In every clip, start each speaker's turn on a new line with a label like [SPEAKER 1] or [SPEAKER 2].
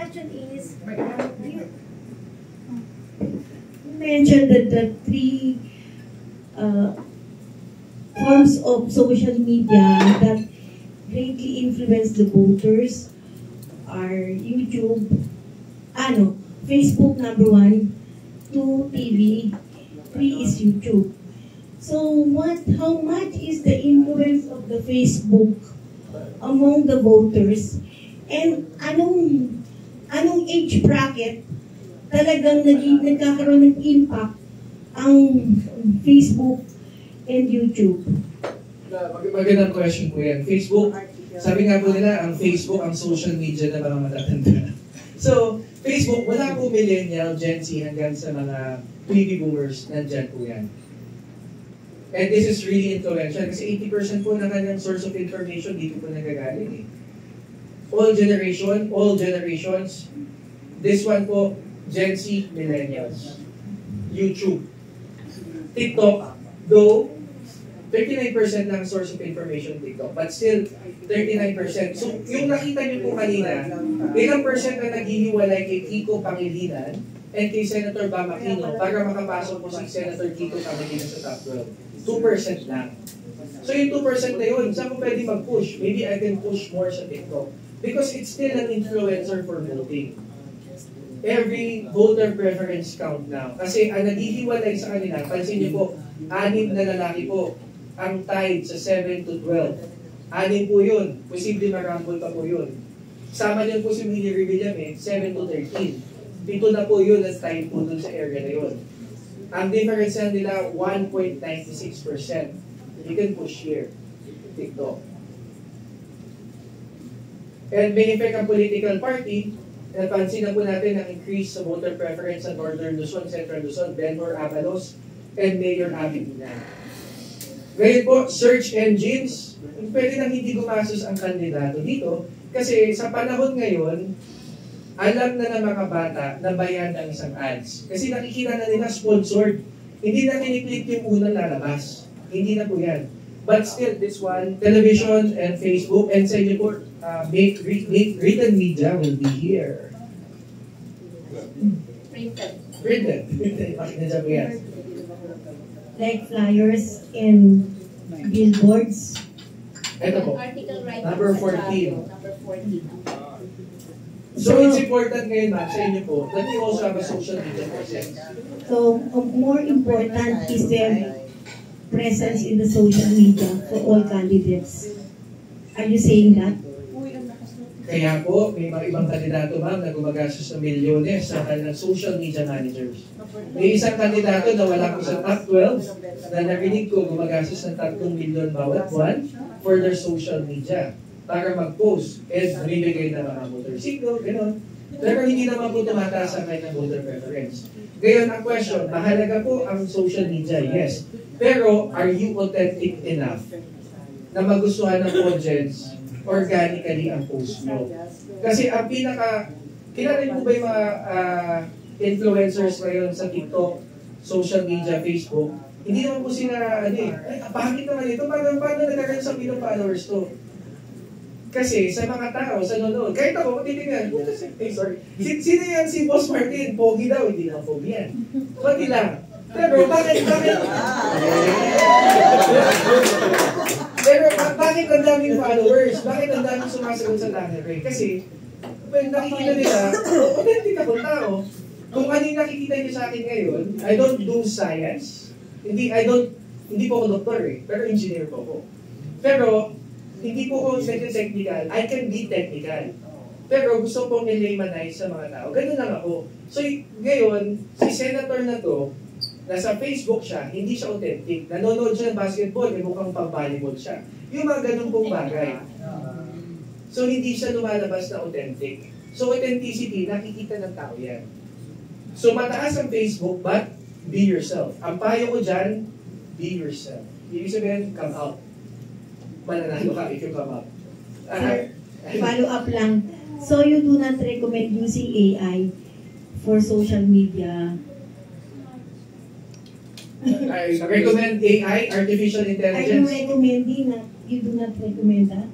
[SPEAKER 1] question is, you mentioned that the three forms of social media that greatly influence the voters are YouTube, Facebook number 1, 2 TV, 3 is YouTube. So how much is the influence of the Facebook among the voters? And anong age bracket talagang nagkakaroon ng impact ang Facebook and YouTube?
[SPEAKER 2] Magandang question po yan. Facebook, sabi nga po nila, ang Facebook, ang social media na mga matatanda. So, Facebook, wala po millennial, Gen Z, hanggang sa mga baby boomers, nandyan po yan. And this is really influential kasi 80% po ng kanyang source of information dito po nagagaling. All generations, this one po, Gen Z, millennials. YouTube. TikTok, though, 39% ng source of information TikTok, but still 39%. So, yung nakita niyo po kanina, ilang percent na naghihiwalay kay Kiko Pangilinan and kay Senator Bam Aquino para makapasok po si Senator Kiko Pangilinan sa top 12. 2% lang. So yung 2% na yun, saan ko pwede mag-push? Maybe I can push more sa TikTok. Because it's still an influencer for voting. Every voter preference count now. Kasi ang naghihiwalay sa kanila, pansin niyo po, 6 na lalaki po ang tied sa 7 to 12. 6 po yun. Posible marambol pa po yun. Sama niyo po si Willie Revilla, 7 to 13. 7 na po yun at tied po dun sa area na yun. Ang difference nila, 1.96%. You can push here, TikTok. And may effect ang political party. Napansin na po natin ang increase sa voter preference sa Northern Luzon, Central Luzon, Benhur Abalos, and Mayor Abby Binay. Ngayon po, search engines, pwede nang hindi gumasos ang kandidato dito kasi sa panahon ngayon, alam na ng mga bata na bayan ng isang ads. Kasi nakikita na nila sponsored. Hindi na kiniklik yung unang lalabas. Hindi na po yan. But still, this one, television and Facebook, and sa inyo po, written media will be here. Printed. Bakit na dyan po yan?
[SPEAKER 1] Like flyers and billboards.
[SPEAKER 2] Ito po. Number 14.
[SPEAKER 3] Number 14.
[SPEAKER 2] So it's important ngayon, ma'am, sa inyo po, that you also have a social media presence.
[SPEAKER 1] So more important is their presence in the social media for all candidates. Are you saying that?
[SPEAKER 2] Kaya po, may mga ibang kandidato, ma'am, na gumagastos ng milyones sa kanilang social media managers. May isang kandidato na wala ko sa top 12 na narinig ko gumagastos ng 3 milyon bawat buwan for their social media para mag-post and bibigay ng mga motorsiklo, gano'n. Pero hindi naman po tumataas ang kanyang voter preference. Ngayon, ang question, mahalaga po ang social media, yes. Pero, are you authentic enough na magustuhan ng audience organically ang post mo? Kasi ang kilala mo ba yung mga influencers ngayon sa TikTok, social media, Facebook? Hindi naman po sila, bakit naman ito? Paano nagkakaroon sa bilang followers to? Kasi sa mga tao, sa nanonood, kahit ako, titingnan, sino yan si Boss Martin? Pogi daw, hindi naman pogi yan. Pati lang. Pero bakit ang daming followers? Bakit ang daming sumasagot sa Tanneray? Kasi, when nakikita nila, authentic akong tao. Kung ano yung nakikita niyo sa akin ngayon, I don't do science. Hindi po ako doktor pero engineer po ako. Pero, hindi po ako technical. I can be technical. Pero gusto pong i-laymanize sa mga tao. Ganun lang ako. So, ngayon, si Senator na to, nasa Facebook siya, hindi siya authentic. Nanonood siya ng basketball, may mukhang pang-volleyball siya. Yung mga ganun pong bagay. So, hindi siya lumalabas na authentic. So, authenticity, nakikita ng tao yan. So, mataas ang Facebook, but be yourself. Ang payo ko dyan, be yourself. Ibig sabihin, come out. Mananalo ka if you come out.
[SPEAKER 1] Follow up lang. So you do not recommend using AI for social media?
[SPEAKER 2] I recommend AI, artificial intelligence.
[SPEAKER 1] Are you recommending that you do not recommend that?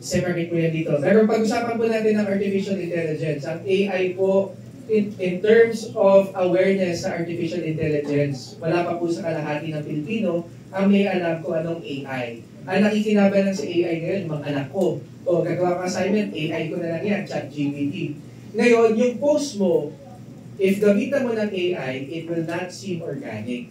[SPEAKER 2] separate po yan dito. Pero pag-usapan po natin ng artificial intelligence. Ang AI po, in terms of awareness sa artificial intelligence, wala pa po sa kalahati ng Pilipino ang may alam kung anong AI. Ang nakikinaban lang sa AI ngayon, yung mga anak ko. O gagawa ko assignment, AI ko na lang yan, ChatGPT. Ngayon, yung post mo, if gamitan mo ng AI, it will not seem organic.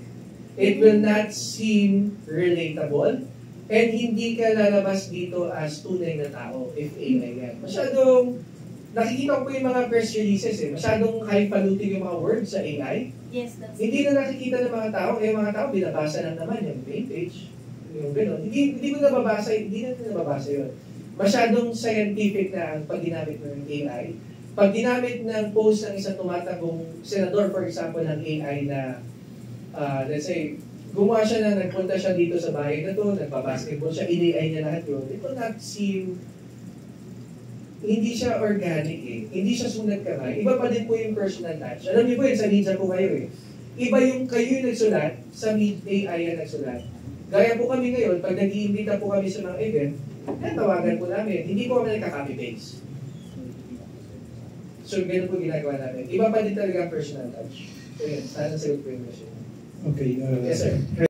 [SPEAKER 2] It will not seem relatable. And hindi ka lalabas dito as tunay na tao if AI yan. Masyadong, nakikita ko po yung mga press releases masyadong highfalutin yung mga words sa AI.
[SPEAKER 3] Yes, that's
[SPEAKER 2] Hindi na nakikita ng mga tao, yung mga tao binabasa lang naman yung main page. Yung gano'n. Hindi mo nababasa, hindi na nababasa yun. Masyadong scientific na ang pag ginamit mo ng AI. Pag ginamit ng post ng isang tumatagong senador, for example, ng AI na, let's say, gumawa siya na nagpunta siya dito sa bahay na to, nagpa-basketball siya, in-AI niya lahat yun. It will not seem, hindi siya organic Hindi siya sunod kamay. Iba pa din po yung personal touch. Alam niyo po yun, sa media po kayo Iba yung kayo yung nagsulat, sa AI yung nagsulat. Gaya po kami ngayon, pag nag-iimbita po kami sa mga event, tawagan po namin. Hindi po kami nagka-copy-paste. So, ganun po ginagawa namin. Iba pa din talaga ang personal touch. So, yun. Sana sagot po yung question.
[SPEAKER 4] Okay.
[SPEAKER 2] Yes, sir.